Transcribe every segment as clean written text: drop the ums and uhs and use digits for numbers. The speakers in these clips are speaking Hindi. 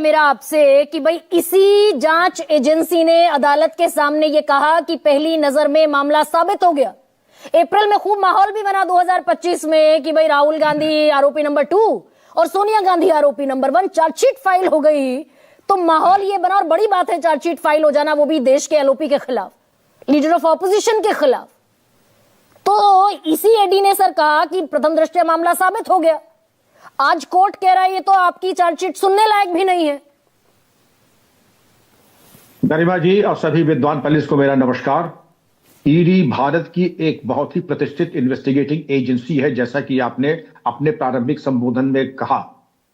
मेरा आपसे कि भाई इसी जांच एजेंसी ने अदालत के सामने ये कहा कि पहली नजर में मामला साबित हो गया। अप्रैल में खूब माहौल भी बना 2025 में कि भाई राहुल गांधी आरोपी नंबर 2 और सोनिया गांधी आरोपी नंबर 1, चार्जशीट फाइल हो गई तो माहौल ये बना। और बड़ी बात है चार्जशीट फाइल हो जाना, वो भी देश के एलओपी के खिलाफ, लीडर ऑफ ऑपोजिशन के खिलाफ। तो इसी एडी ने सर कहा कि प्रथम दृष्टया मामला साबित हो गया। आज कोर्ट कह रहा है ये तो आपकी चार्जशीट सुनने लायक भी नहीं है। गरिमा जी और सभी विद्वान पैनलिस्ट को मेरा नमस्कार। ईडी भारत की एक बहुत ही प्रतिष्ठित इन्वेस्टिगेटिंग एजेंसी है, जैसा कि आपने अपने प्रारंभिक संबोधन में कहा।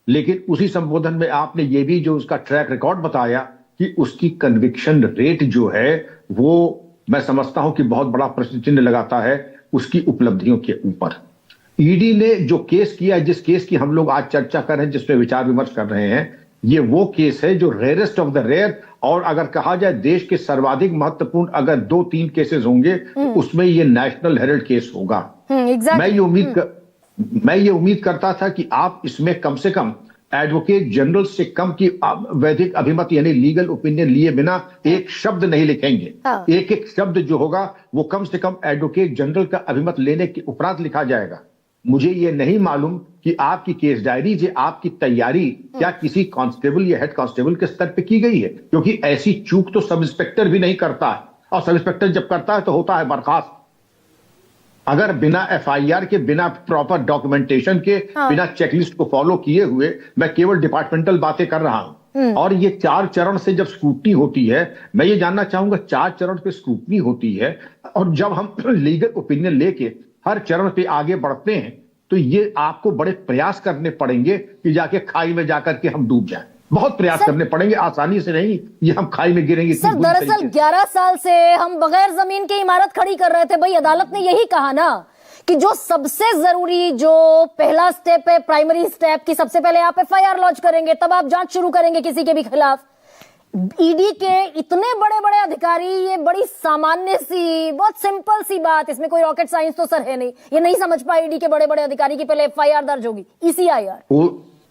लेकिन उसी संबोधन में आपने ये भी जो उसका ट्रैक रिकॉर्ड बताया कि उसकी कन्विक्शन रेट जो है वो मैं समझता हूं कि बहुत बड़ा प्रश्न चिन्ह लगाता है उसकी उपलब्धियों के ऊपर। ईडी ने जो केस किया, जिस केस की हम लोग आज चर्चा कर रहे हैं, जिसमें विचार विमर्श कर रहे हैं, ये वो केस है जो रेयरेस्ट ऑफ द रेयर, और अगर कहा जाए देश के सर्वाधिक महत्वपूर्ण अगर 2-3 केसेस होंगे तो उसमें ये नेशनल हेराल्ड केस होगा। मैं ये उम्मीद करता था कि आप इसमें कम से कम एडवोकेट जनरल से कम की वैधिक अभिमत यानी लीगल ओपिनियन लिए बिना एक शब्द नहीं लिखेंगे। एक एक शब्द जो होगा वो कम से कम एडवोकेट जनरल का अभिमत लेने के उपरांत लिखा जाएगा। मुझे ये नहीं मालूम कि आपकी केस डायरी या आपकी तैयारी क्या किसी कांस्टेबल या हेड कांस्टेबल के स्तर पे की गई है, क्योंकि ऐसी चूक तो सब इंस्पेक्टर भी नहीं करता है, और सब इंस्पेक्टर जब करता है तो होता है बर्खास्त। अगर बिना एफआईआर के, बिना प्रॉपर डॉक्यूमेंटेशन के, बिना चेकलिस्ट को फॉलो किए हुए, मैं केवल डिपार्टमेंटल बातें कर रहा हूं। और ये 4 चरण से जब स्क्रूटनी होती है, मैं ये जानना चाहूंगा 4 चरण पे स्क्रूटनी होती है, और जब हम लीगल ओपिनियन लेके हर चरण पे आगे बढ़ते हैं तो ये आपको बड़े प्रयास करने पड़ेंगे कि जाके खाई में जाकर के हम डूब जाएं। बहुत प्रयास करने पड़ेंगे, आसानी से नहीं ये हम खाई में गिरेंगे। सर दरअसल 11 साल से हम बगैर जमीन की इमारत खड़ी कर रहे थे। भाई अदालत ने यही कहा ना कि जो सबसे जरूरी जो पहला स्टेप है, प्राइमरी स्टेप, की सबसे पहले आप एफआईआर लॉन्च करेंगे, तब आप जांच शुरू करेंगे किसी के भी खिलाफ। ईडी के इतने बड़े बड़े अधिकारी, ये बड़ी सामान्य सी, बहुत सिंपल सी बात, इसमें कोई रॉकेट साइंस तो सर है नहीं, ये नहीं समझ पाए ईडी के बड़े बड़े अधिकारी की पहले एफआईआर दर्ज होगी, ईसीआईआर।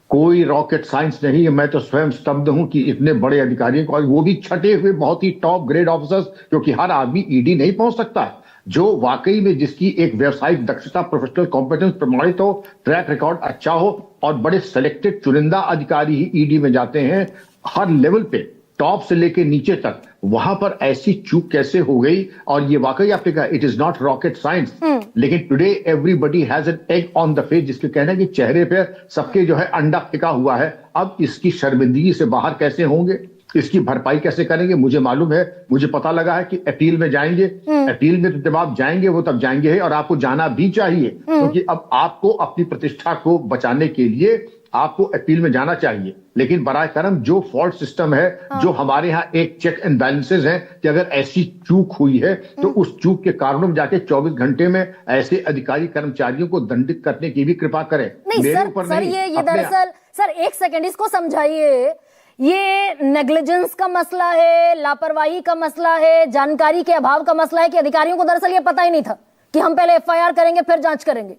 कोई रॉकेट साइंस नहीं है। मैं तो स्वयं स्तब्ध हूं कि इतने बड़े अधिकारियों को, वो भी छटे हुए बहुत ही टॉप ग्रेड ऑफिसर्स, क्योंकि हर आदमी ईडी नहीं पहुंच सकता है, जो वाकई में जिसकी एक व्यावसायिक दक्षता, प्रोफेशनल कॉम्पिटेंस प्रमाणित हो, ट्रैक रिकॉर्ड अच्छा हो, और बड़े सिलेक्टेड चुनिंदा अधिकारी ही ईडी में जाते हैं हर लेवल पे, टॉप से लेके नीचे तक। वहां पर ऐसी चूक कैसे हो गई? और ये वाकई आपने कहा it is not rocket science, लेकिन today everybody has an egg on the face, जिसके कहना है कि चेहरे पे सबके जो है अंडा फेंका हुआ है। अब इसकी शर्मिंदगी से बाहर कैसे होंगे, इसकी भरपाई कैसे करेंगे? मुझे मालूम है, मुझे पता लगा है कि अपील में जाएंगे। अपील में तो जब आप जाएंगे वो तब जाएंगे है, और आपको जाना भी चाहिए, क्योंकि अब आपको अपनी प्रतिष्ठा को बचाने के लिए आपको अपील में जाना चाहिए। लेकिन बराए करम जो फॉल्ट सिस्टम है, जो हमारे यहाँ एक चेक एंड बैलेंसेस हैं कि अगर ऐसी चूक हुई है तो उस चूक के कारणों में जाके 24 घंटे में ऐसे अधिकारी कर्मचारियों को दंडित करने की भी कृपा करें। नहीं सर, ये दरअसल सर एक सेकंड इसको समझाइए। ये नेग्लिजेंस का मसला है, लापरवाही का मसला है, जानकारी के अभाव का मसला है कि अधिकारियों को दरअसल ये पता ही नहीं था कि हम पहले एफआईआर करेंगे फिर जांच करेंगे?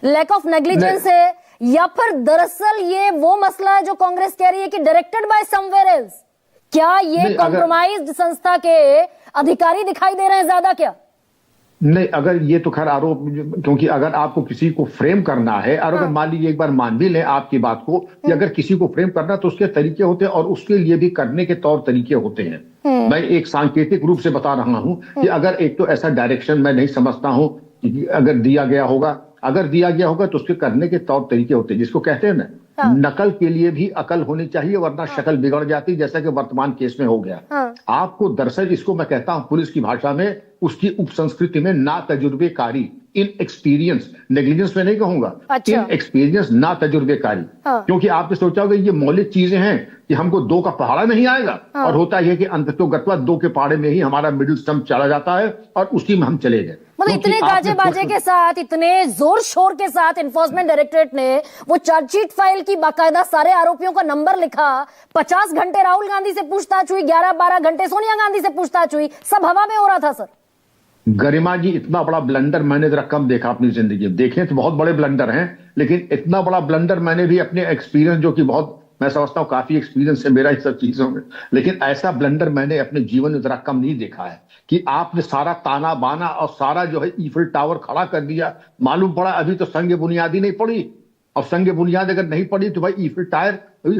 लैक ऑफ नेग्लिजेंस है, या फिर दरअसल ये वो मसला है जो कांग्रेस कह रही है कि डायरेक्टेड बाय समवेयर एल्स? क्या ये कॉम्प्रोमाइज्ड संस्था के अधिकारी दिखाई दे रहे हैं ज्यादा क्या? नहीं, अगर ये तो खैर आरोप, क्योंकि अगर आपको किसी को फ्रेम करना है, और अगर मान लीजिए एक बार मान भी लें आपकी बात को कि अगर किसी को फ्रेम करना तो उसके तरीके होते हैं, और उसके लिए भी करने के तौर तरीके होते हैं। मैं एक सांकेतिक रूप से बता रहा हूं कि अगर एक तो ऐसा डायरेक्शन मैं नहीं समझता हूं कि अगर दिया गया होगा, तो उसके करने के तौर तरीके होते हैं, जिसको कहते हैं ना, नकल के लिए भी अकल होनी चाहिए, वरना शक्ल बिगड़ जाती, जैसा कि वर्तमान केस में हो गया। आपको दरअसल, इसको मैं कहता हूं पुलिस की भाषा में, उसकी उपसंस्कृति में ना तजुर्बेकारी, इन एक्सपीरियंस, नेग्लिजेंस में नहीं कहूंगा, इन एक्सपीरियंस, ना तजुर्बेकारी। क्योंकि आपने सोचा होगा ये मौलिक चीजें हैं कि हमको 2 का पहाड़ा नहीं आएगा, और होता यह कि अंततोगत्वा 2 के पहाड़े में ही हमारा मिडिल स्टंप चला जाता है, और उसी में हम चले गए। मतलब इतने गाजे बाजे के साथ, इतने जोर शोर के साथ एनफोर्समेंट डायरेक्टरेट ने वो चार्जशीट फाइल की बाकायदा सारे आरोपियों का नंबर लिखा। 50 घंटे राहुल गांधी से पूछताछ हुई, 11-12 घंटे सोनिया गांधी से पूछताछ हुई, सब हवा में हो रहा था सर। गरिमा जी, इतना बड़ा ब्लंडर मैंने जरा कम देखा अपनी जिंदगी में। देखे तो बहुत बड़े ब्लंडर हैं, लेकिन इतना बड़ा ब्लंडर मैंने भी अपने एक्सपीरियंस, जो कि बहुत मैं समझता हूँ काफी एक्सपीरियंस है मेरा इन सब चीजों में, लेकिन ऐसा ब्लंडर मैंने अपने जीवन में जरा कम नहीं देखा है कि आपने सारा ताना बाना और सारा जो है ईफिल टावर खड़ा कर दिया। मालूम पड़ा अभी तो संग बुनियादी नहीं पड़ी, और संग बुनियाद अगर नहीं पड़ी तो भाई ईफिल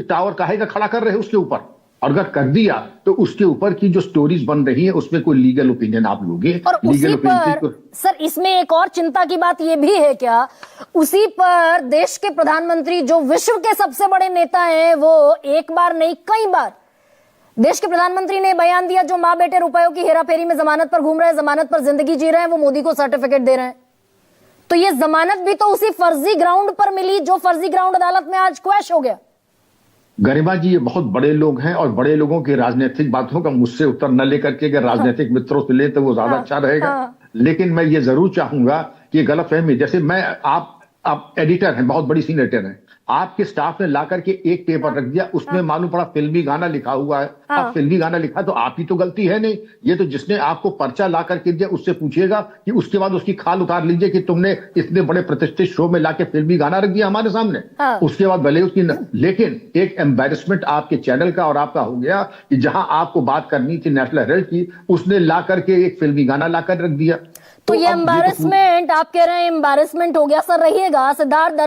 टावर काहे का खड़ा कर रहे हैं उसके ऊपर, और अगर कर दिया तो उसके ऊपर की जो स्टोरीज बन रही है उसमें कोई लीगल ओपिनियन आप लोगे? और उसी लीगल पर सर इसमें एक और चिंता की बात यह भी है क्या, उसी पर देश के प्रधानमंत्री जो विश्व के सबसे बड़े नेता हैं, वो एक बार नहीं कई बार देश के प्रधानमंत्री ने बयान दिया, जो मां बेटे रुपयों की हेराफेरी में जमानत पर घूम रहे हैं, जमानत पर जिंदगी जी रहे हैं, वो मोदी को सर्टिफिकेट दे रहे हैं। तो ये जमानत भी तो उसी फर्जी ग्राउंड पर मिली जो फर्जी ग्राउंड अदालत में आज क्वैश हो गया। गरिमा जी, ये बहुत बड़े लोग हैं और बड़े लोगों की राजनीतिक बातों का मुझसे उत्तर न लेकर के अगर राजनीतिक मित्रों से ले तो वो ज्यादा अच्छा रहेगा। लेकिन मैं ये जरूर चाहूंगा कि गलतफहमी, जैसे मैं आप एडिटर हैं, बहुत बड़ी सीनियर एडिटर हैं, आपके स्टाफ ने ला करके एक पेपर रख दिया, उसमें मालूम पड़ा फिल्मी गाना लिखा हुआ है। अब फिल्मी गाना लिखा तो आप ही तो गलती है नहीं, ये तो जिसने आपको पर्चा ला करके दिया उससे पूछिएगा कि उसके बाद उसकी खाल उतार लीजिए कि तुमने इतने बड़े प्रतिष्ठित शो में लाके फिल्मी गाना रख दिया हमारे सामने। उसके बाद भले उसकी लेकिन एक एम्बेरसमेंट आपके चैनल का और आपका हो गया कि जहां आपको बात करनी थी नेशनल हेराल्ड की, उसने ला करके एक फिल्मी गाना लाकर रख दिया। तो ये एम्बैरेसमेंट आप कह रहे हैं, एम्बैरेसमेंट हो गया। सर रहिएगा, सिद्धार्थ दरअसल